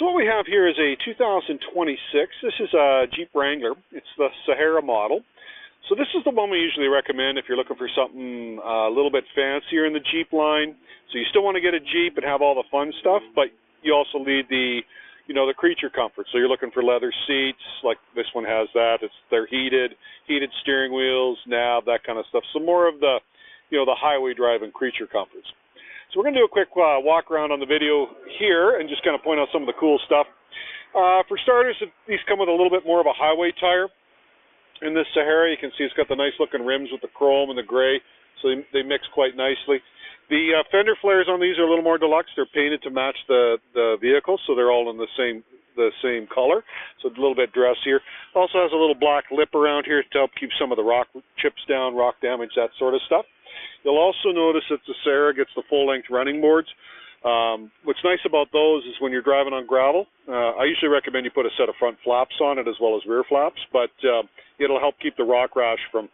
So what we have here is a 2026. This is a Jeep Wrangler. It's the Sahara model. So this is the one we usually recommend if you're looking for something a little bit fancier in the Jeep line. So you still want to get a Jeep and have all the fun stuff, but you also need the, the creature comfort. So you're looking for leather seats, like this one has that. They're heated steering wheels, nav, that kind of stuff. So more of the, the highway driving creature comforts. So we're going to do a quick walk around on the video here and just kind of point out some of the cool stuff. For starters, these come with a little bit more of a highway tire. In this Sahara, you can see it's got the nice looking rims with the chrome and the gray, so they mix quite nicely. The fender flares on these are a little more deluxe. They're painted to match the vehicle, so they're all in the same color, so it's a little bit dressier. Also has a little black lip around here to help keep some of the rock chips down, rock damage, that sort of stuff. You'll also notice that the Sahara gets the full-length running boards. What's nice about those is when you're driving on gravel, I usually recommend you put a set of front flaps on it as well as rear flaps, but it'll help keep the rock rash from,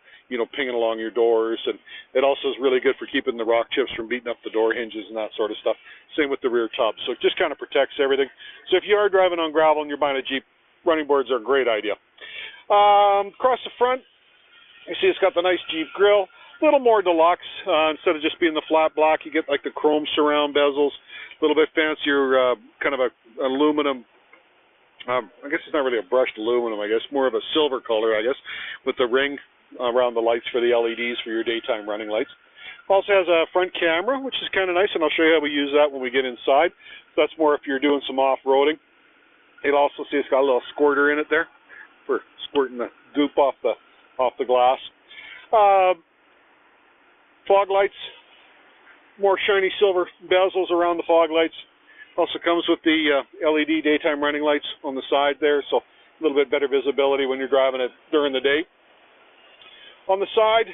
pinging along your doors, and it also is really good for keeping the rock chips from beating up the door hinges and that sort of stuff. Same with the rear tub, so it just kind of protects everything. So if you are driving on gravel and you're buying a Jeep, running boards are a great idea. Across the front, you see it's got the nice Jeep grille. A little more deluxe. Instead of just being the flat black, you get like the chrome surround bezels, a little bit fancier, kind of a aluminum. I guess it's not really a brushed aluminum. I guess more of a silver color. I guess with the ring around the lights for the LEDs for your daytime running lights. Also has a front camera, which is kind of nice, and I'll show you how we use that when we get inside. So that's more if you're doing some off-roading. You'll also see it's got a little squirter in it there for squirting the goop off the glass. Fog lights, more shiny silver bezels around the fog lights. Also comes with the LED daytime running lights on the side there, so a little bit better visibility when you're driving it during the day. On the side,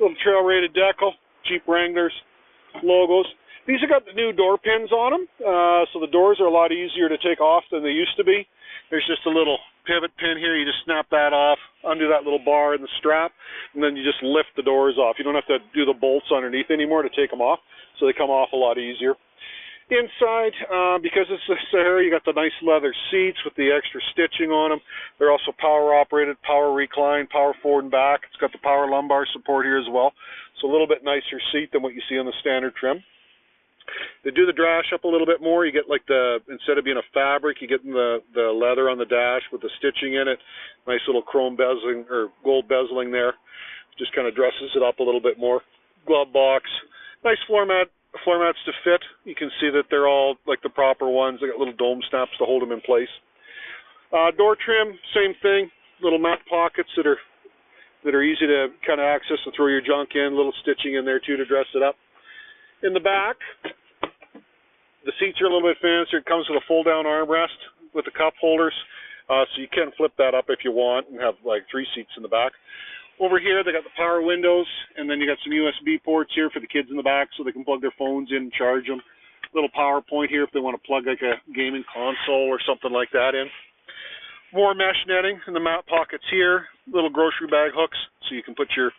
little trail-rated decal, Jeep Wranglers logos. These have got the new door pins on them, so the doors are a lot easier to take off than they used to be. There's just a little pivot pin here. You just snap that off, undo that little bar in the strap, and then you just lift the doors off. You don't have to do the bolts underneath anymore to take them off, so they come off a lot easier. Inside, because it's the Sahara, you got the nice leather seats with the extra stitching on them. They're also power operated, power recline, power forward and back. It's got the power lumbar support here as well, so a little bit nicer seat than what you see on the standard trim. They do the dash up a little bit more. You get like instead of being a fabric, you get the leather on the dash with the stitching in it. Nice little chrome bezeling or gold bezeling there. Just kind of dresses it up a little bit more. Glove box. Nice floor mats to fit. You can see that they're all like the proper ones. They got little dome snaps to hold them in place. Door trim, same thing. Little mat pockets that are easy to kind of access and throw your junk in. Little stitching in there too to dress it up. In the back, the seats are a little bit fancier. It comes with a fold-down armrest with the cup holders, so you can flip that up if you want and have like 3 seats in the back. Over here, they got the power windows, and then you got some USB ports here for the kids in the back so they can plug their phones in and charge them. Little power point here if they want to plug like a gaming console or something like that in. More mesh netting in the mat pockets here. Little grocery bag hooks so you can put your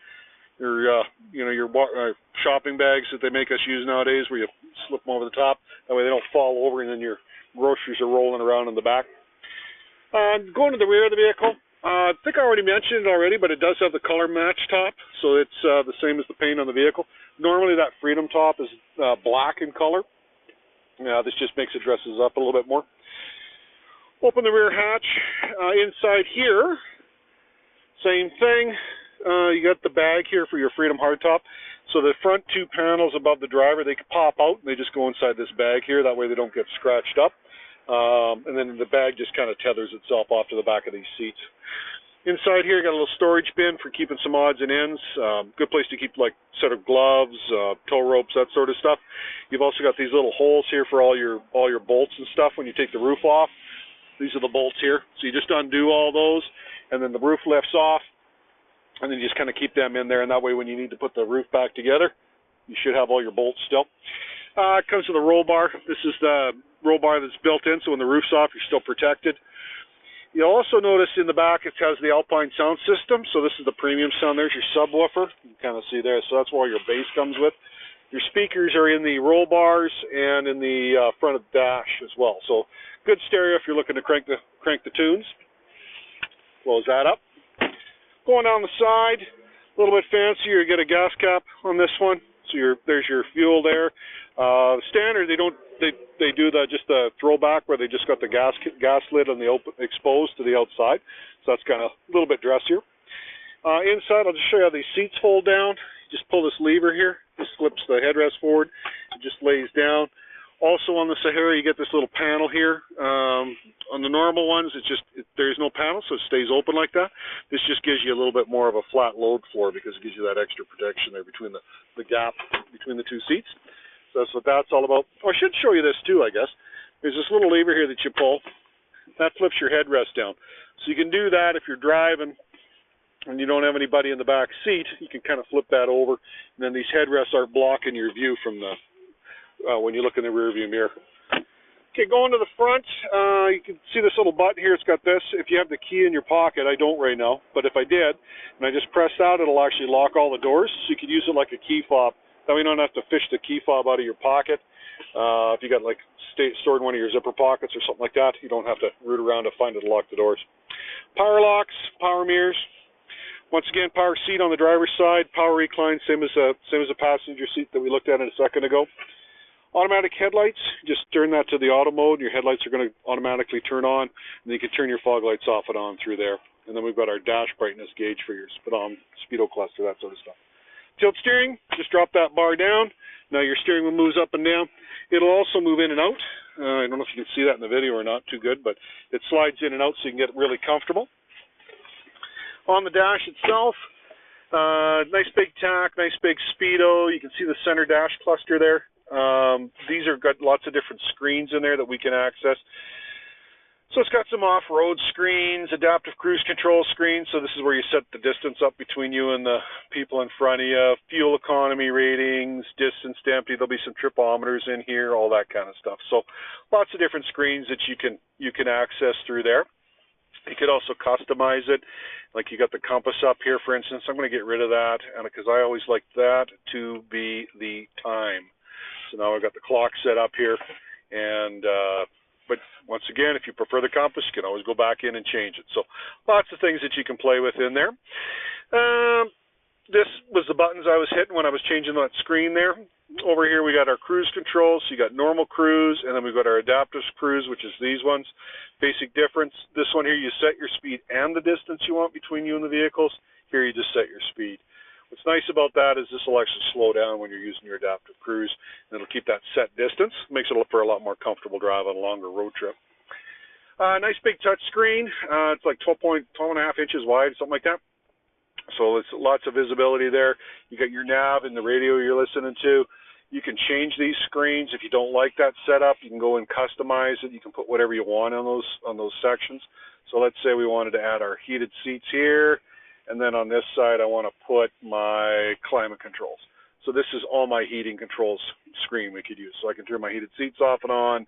shopping bags that they make us use nowadays, where you slip them over the top. That way they don't fall over and then your groceries are rolling around in the back. Going to the rear of the vehicle, I think I already mentioned it already, but it does have the color match top, so it's the same as the paint on the vehicle. Normally that Freedom top is black in color. This just makes it dresses up a little bit more. Open the rear hatch. Inside here, same thing. You got the bag here for your Freedom hardtop. So the front 2 panels above the driver, they can pop out and they just go inside this bag here. That way they don't get scratched up. And then the bag just kind of tethers itself off to the back of these seats. Inside here, you got a little storage bin for keeping some odds and ends. Good place to keep like set of gloves, tow ropes, that sort of stuff. You've also got these little holes here for all your bolts and stuff when you take the roof off. These are the bolts here. So you just undo all those, and then the roof lifts off. And then you just kind of keep them in there, and that way when you need to put the roof back together, you should have all your bolts still. It comes with a roll bar. This is the roll bar that's built in, so when the roof's off, you're still protected. You'll also notice in the back it has the Alpine sound system, so this is the premium sound. There's your subwoofer. You can kind of see there, so that's where all your bass comes with. Your speakers are in the roll bars and in the front of the dash as well. So good stereo if you're looking to crank the tunes. Close that up. Going down the side, a little bit fancier. You get a gas cap on this one. So there's your fuel there. Standard, they do just the throwback where they just got the gas lid on the exposed to the outside. So that's kind of a little bit dressier. Inside, I'll just show you how these seats fold down. You just pull this lever here. This flips the headrest forward. It just lays down. Also on the Sahara, you get this little panel here. On the normal ones, there's no panel, so it stays open like that. This just gives you a little bit more of a flat load floor because it gives you that extra protection there between the gap between the two seats. So that's what that's all about. Oh, I should show you this too, I guess. There's this little lever here that you pull. That flips your headrest down. So you can do that if you're driving and you don't have anybody in the back seat. You can kind of flip that over, and then these headrests aren't blocking your view from when you look in the rear view mirror. Okay, going to the front, you can see this little button here. It's got this. If you have the key in your pocket, I don't right now, but if I did, and I just press that, it'll actually lock all the doors, so you could use it like a key fob. That way you don't have to fish the key fob out of your pocket. If you got like stored in one of your zipper pockets or something like that, you don't have to root around to find it to lock the doors. Power locks, power mirrors. Once again, power seat on the driver's side, power recline, same as a passenger seat that we looked at a second ago. Automatic headlights, just turn that to the auto mode. Your headlights are going to automatically turn on, and then you can turn your fog lights off and on through there. And then we've got our dash brightness gauge for your speedo cluster, that sort of stuff. Tilt steering, just drop that bar down. Now your steering wheel moves up and down. It'll also move in and out. I don't know if you can see that in the video or not, too good, but it slides in and out so you can get really comfortable. On the dash itself, nice big tack, nice big speedo. You can see the center dash cluster there. These are got lots of different screens in there that we can access. So it's got some off-road screens, adaptive cruise control screens. So this is where you set the distance up between you and the people in front of you. Fuel economy ratings, distance to empty. There'll be some tripometers in here, all that kind of stuff. So lots of different screens that you can access through there. You could also customize it. Like you got the compass up here, for instance. I'm going to get rid of that because I always like that to be the time. So now I've got the clock set up here, but once again, if you prefer the compass, you can always go back in and change it. So lots of things that you can play with in there. This was the buttons I was hitting when I was changing that screen there. Over here we got our cruise controls. So you got normal cruise, and then we've got our adaptive cruise, which is these ones. Basic difference, this one here you set your speed and the distance you want between you and the vehicles. Here you just set your speed. What's nice about that is this will actually slow down when you're using your adaptive cruise, and it'll keep that set distance. Makes it for a lot more comfortable drive on a longer road trip. Nice big touch screen. It's like 12.5 inches wide, something like that. So it's lots of visibility there. You got your nav and the radio you're listening to. You can change these screens. If you don't like that setup, you can go and customize it. You can put whatever you want on those sections. So let's say we wanted to add our heated seats here. And then on this side, I want to put my climate controls. So this is all my heating controls screen we could use. So I can turn my heated seats off and on,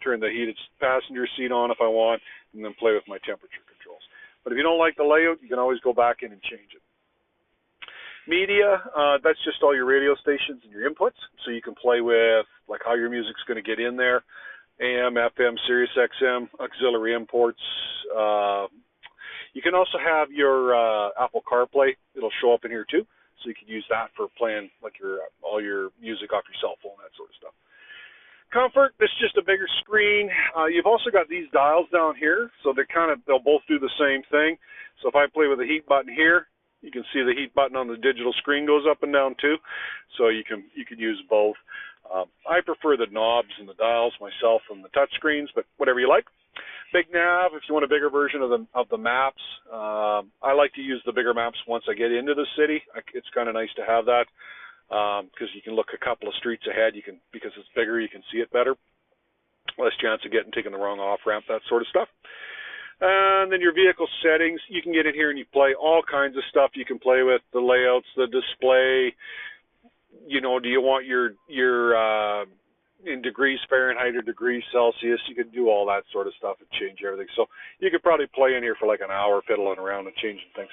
turn the heated passenger seat on if I want, and then play with my temperature controls. But if you don't like the layout, you can always go back in and change it. Media, that's just all your radio stations and your inputs. So you can play with like how your music's going to get in there. AM, FM, Sirius XM, auxiliary imports. You can also have your Apple CarPlay. It'll show up in here too, so you can use that for playing like all your music off your cell phone, that sort of stuff. Comfort, this is just a bigger screen. You've also got these dials down here, so they'll both do the same thing. So if I play with the heat button here, you can see the heat button on the digital screen goes up and down too. So you can use both. I prefer the knobs and the dials myself from the touch screens, but whatever you like. Big nav, if you want a bigger version of the maps. I like to use the bigger maps once I get into the city. It's kind of nice to have that because you can look a couple of streets ahead. Because it's bigger, you can see it better. Less chance of taking the wrong off-ramp, that sort of stuff. And then your vehicle settings, you can get in here and you play all kinds of stuff. You can play with the layouts, the display. You know, do you want your in degrees Fahrenheit or degrees Celsius? You can do all that sort of stuff and change everything. So you could probably play in here for like an hour fiddling around and changing things.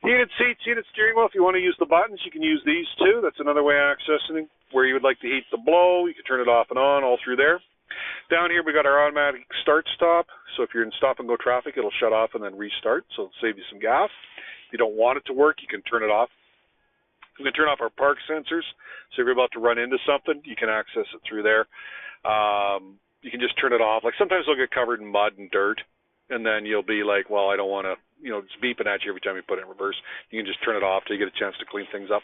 Heated seats, heated steering wheel. If you want to use the buttons, you can use these too. That's another way of accessing it. Where you would like the heat to blow, you can turn it off and on all through there. Down here we got our automatic start-stop. So if you're in stop-and-go traffic, it'll shut off and then restart. So it'll save you some gas. If you don't want it to work, you can turn it off. We can turn off our park sensors. So if you're about to run into something, you can access it through there. You can just turn it off. Like sometimes they'll get covered in mud and dirt, and then you'll be like, well, I don't want to, it's beeping at you every time you put it in reverse. You can just turn it off till you get a chance to clean things up.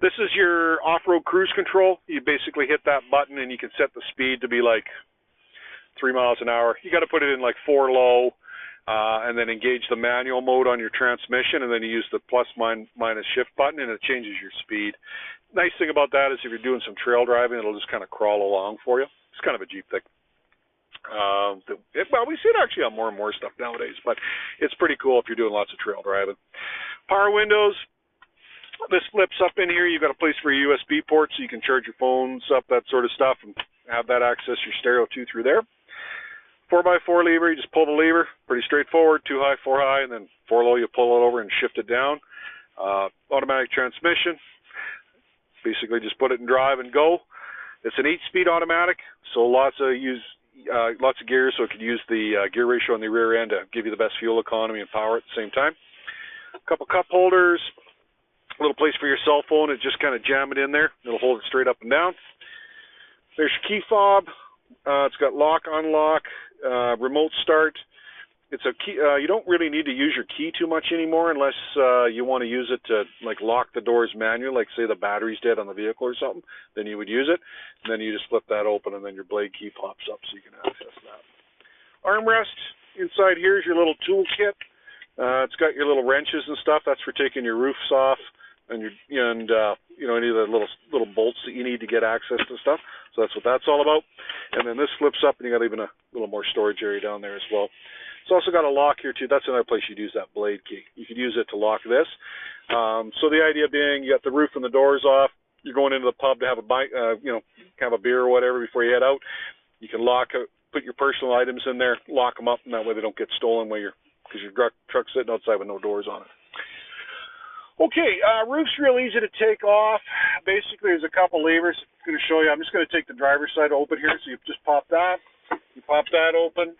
This is your off-road cruise control. You basically hit that button and you can set the speed to be like 3 miles an hour. You got to put it in like 4 low, and then engage the manual mode on your transmission, and then you use the plus minus shift button, and it changes your speed. Nice thing about that is if you're doing some trail driving, it'll just kind of crawl along for you. It's kind of a Jeep thing. Well, we see it actually on more and more stuff nowadays, but it's pretty cool if you're doing lots of trail driving. Power windows. This flips up in here. You've got a place for your USB port so you can charge your phones up, that sort of stuff, and have that access your stereo too through there. 4x4 lever, you just pull the lever, pretty straightforward, 2 high, 4 high, and then 4 low, you pull it over and shift it down. Automatic transmission, basically just put it in drive and go. It's an 8-speed automatic, so lots of gears, so it can use the gear ratio on the rear end to give you the best fuel economy and power at the same time. A couple cup holders, a little place for your cell phone, and just kind of jam it in there. It'll hold it straight up and down. There's your key fob. It's got lock, unlock, remote start. It's a key. You don't really need to use your key too much anymore unless you want to use it to like lock the doors manually, like say the battery's dead on the vehicle or something. Then you would use it, and then you just flip that open, and then your blade key pops up so you can access that. Armrest inside here is your little tool kit. It's got your little wrenches and stuff. That's for taking your roofs off and any of the little bolts that you need to get access to stuff. So that's what that's all about. And then this flips up, and you got even a little more storage area down there as well. It's also got a lock here too. That's another place you'd use that blade key. You could use it to lock this. So the idea being, you got the roof and the doors off. You're going into the pub to have a bite, have a beer or whatever before you head out. You can put your personal items in there, lock them up, and that way they don't get stolen because your truck's sitting outside with no doors on it. Okay, roof's real easy to take off. Basically, there's a couple levers I'm going to show you. I'm just going to take the driver's side open here. So you just pop that. You pop that open.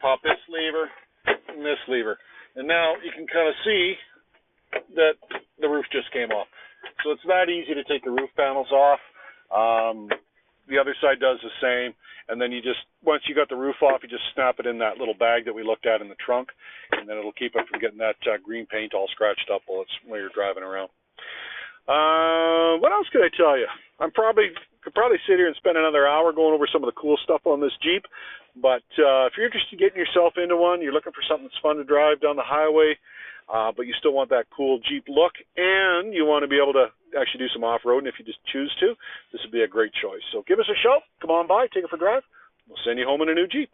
Pop this lever and this lever. And now you can kind of see that the roof just came off. So it's that easy to take the roof panels off. The other side does the same. And then once you got the roof off, you just snap it in that little bag that we looked at in the trunk. And then it'll keep it from getting that green paint all scratched up while you're driving around. What else could I tell you? Could probably sit here and spend another hour going over some of the cool stuff on this Jeep. But if you're interested in getting yourself into one, you're looking for something that's fun to drive down the highway, but you still want that cool Jeep look, and you want to be able to actually do some off-roading if you just choose to, this would be a great choice. So give us a shout. Come on by, take it for a drive. We'll send you home in a new Jeep.